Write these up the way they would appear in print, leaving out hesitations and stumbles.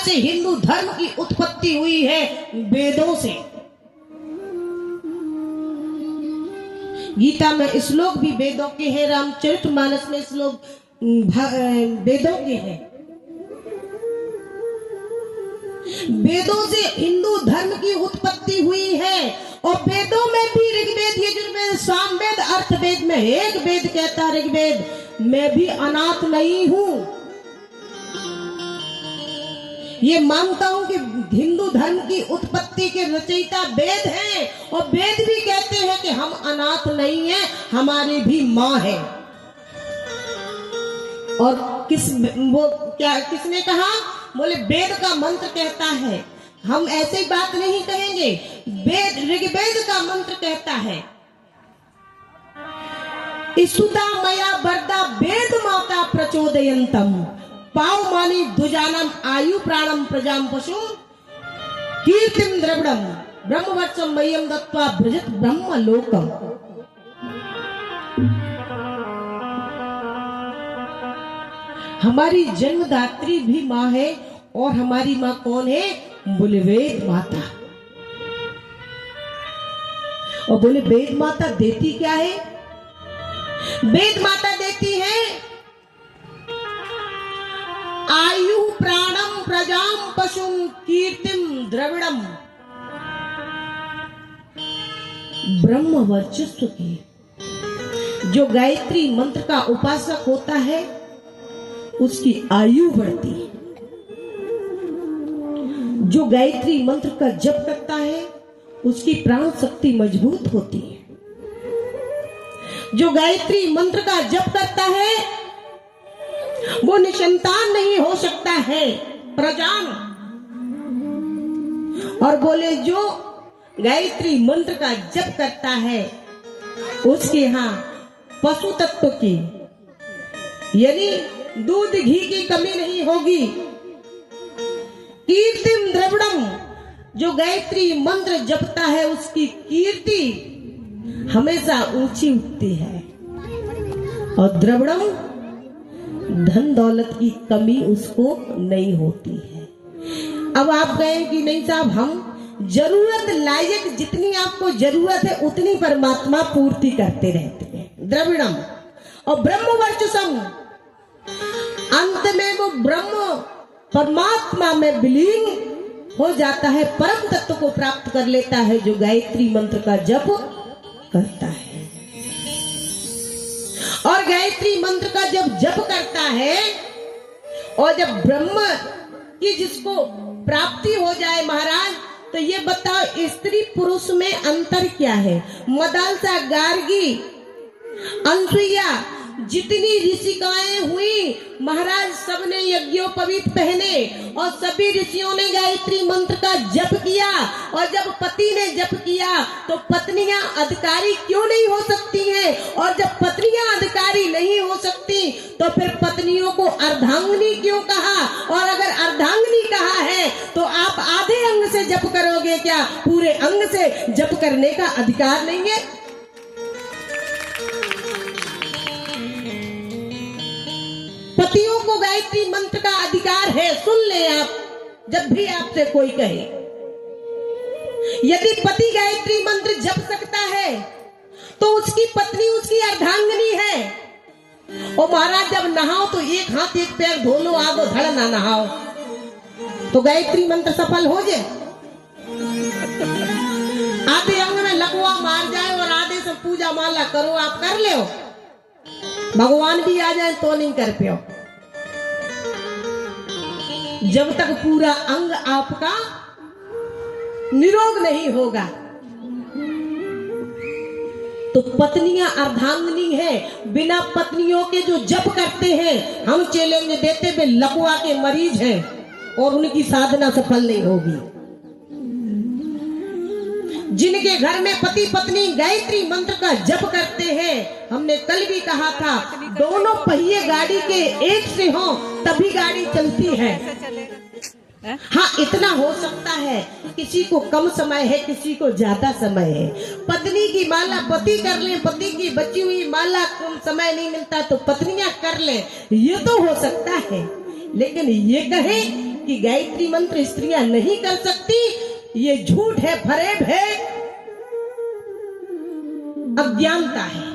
से हिंदू धर्म की उत्पत्ति हुई है वेदों से। गीता में श्लोक भी वेदों के हैं, रामचरितमानस में श्लोक वेदों के हैं। वेदों से हिंदू धर्म की उत्पत्ति हुई है और वेदों में भी ऋग्वेद, यजुर्वेद, सामवेद, अर्थवेद में एक वेद कहता है ऋग्वेद, मैं भी अनाथ नहीं हूं। ये मानता हूं कि हिंदू धर्म की उत्पत्ति के रचयिता वेद हैं और वेद भी कहते हैं कि हम अनाथ नहीं हैं, हमारी भी मां है। और किसने कहा? बोले वेद का मंत्र कहता है। हम ऐसे बात नहीं कहेंगे, वेद ऋग्वेद का मंत्र कहता है, स्तुता मया वरदा वेद माता प्रचोदयन्तम पावमानी दुजानम आयु प्राणम प्रजाम पशु कीर्तिम द्रविड़म ब्रह्मवर्षम मह्यम दत्वा भ्रजत ब्रह्म लोकम। हमारी जन्मदात्री भी माँ है और हमारी माँ कौन है? बोले वेद माता। और बोले वेद माता देती क्या है? वेद माता देती है आयु प्राणम प्रजाम पशुम कीर्तिम द्रविड़म, ब्रह्म वर्चस्व की। जो गायत्री मंत्र का उपासक होता है उसकी आयु बढ़ती है। जो गायत्री मंत्र का जप करता है उसकी प्राण शक्ति मजबूत होती है। जो गायत्री मंत्र का जप करता है वो निसंतान नहीं हो सकता है, प्रजान। और बोले जो गायत्री मंत्र का जप करता है उसके यहाँ पशु तत्व की यानी दूध घी की कमी नहीं होगी। कीर्तिम द्रविड़म, जो गायत्री मंत्र जपता है उसकी कीर्ति हमेशा ऊंची उठती है। और द्रविड़म, धन दौलत की कमी उसको नहीं होती है। अब आप कहें कि नहीं साहब, हम जरूरत लायक जितनी आपको जरूरत है उतनी परमात्मा पूर्ति करते रहते हैं। द्रविड़म और ब्रह्म वर्चसम, अंत में वो ब्रह्म परमात्मा में विलीन हो जाता है, परम तत्व को प्राप्त कर लेता है जो गायत्री मंत्र का जप करता है। और गायत्री मंत्र का जब जप करता है और जब ब्रह्म की जिसको प्राप्ति हो जाए महाराज, तो ये बताओ स्त्री पुरुष में अंतर क्या है? मदालसा, गार्गी, अनसुईया, जितनी ऋषिकाएं हुई महाराज, सबने यज्ञोपवीत पहने और सभी ऋषियों ने गायत्री मंत्र का जप किया। और जब पति ने जप किया तो पत्नियां अधिकारी क्यों नहीं हो सकती हैं? और जब पत्नियां अधिकारी नहीं हो सकती तो फिर पत्नियों को अर्धांगिनी क्यों कहा? और अगर अर्धांगिनी कहा है तो आप आधे अंग से जप करोगे क्या? पूरे अंग से जप करने का अधिकार नहीं है? पतियों को गायत्री मंत्र का अधिकार है। सुन ले आप, जब भी आपसे कोई कहे, यदि पति गायत्री मंत्र जप सकता है तो उसकी पत्नी उसकी अर्धांगिनी है। और महाराज जब नहाओ तो एक हाथ एक पैर धो लो, आगो धड़ ना नहाओ, तो गायत्री मंत्र सफल हो जाए। आधे अंग में लकवा मार जाए और आधे से पूजा माला करो, आप कर ले, भगवान भी आ जाए तो नहीं कर पाओ। जब तक पूरा अंग आपका निरोग नहीं होगा। तो पत्नियां अर्धांगिनी है, बिना पत्नियों के जो जप करते हैं, हम चैलेंज देते हुए लकवा के मरीज हैं और उनकी साधना सफल नहीं होगी। जिनके घर में पति पत्नी गायत्री मंत्र का जप करते हैं, हमने कल भी कहा था, दोनों पहिए गाड़ी के एक से हो तभी गाड़ी चलती है। हाँ, इतना हो सकता है, किसी को कम समय है, किसी को ज्यादा समय है। पत्नी की माला पति कर ले, पति की बची हुई माला कम समय नहीं मिलता तो पत्नियां कर ले, ये तो हो सकता है। लेकिन ये कहे कि गायत्री मंत्र स्त्रियां नहीं कर सकती, ये झूठ है, फरेब है, अज्ञानता है।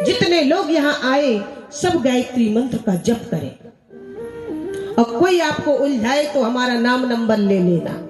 जितने लोग यहाँ आए सब गायत्री मंत्र का जप करें, और कोई आपको उलझाए तो हमारा नाम नंबर ले लेना।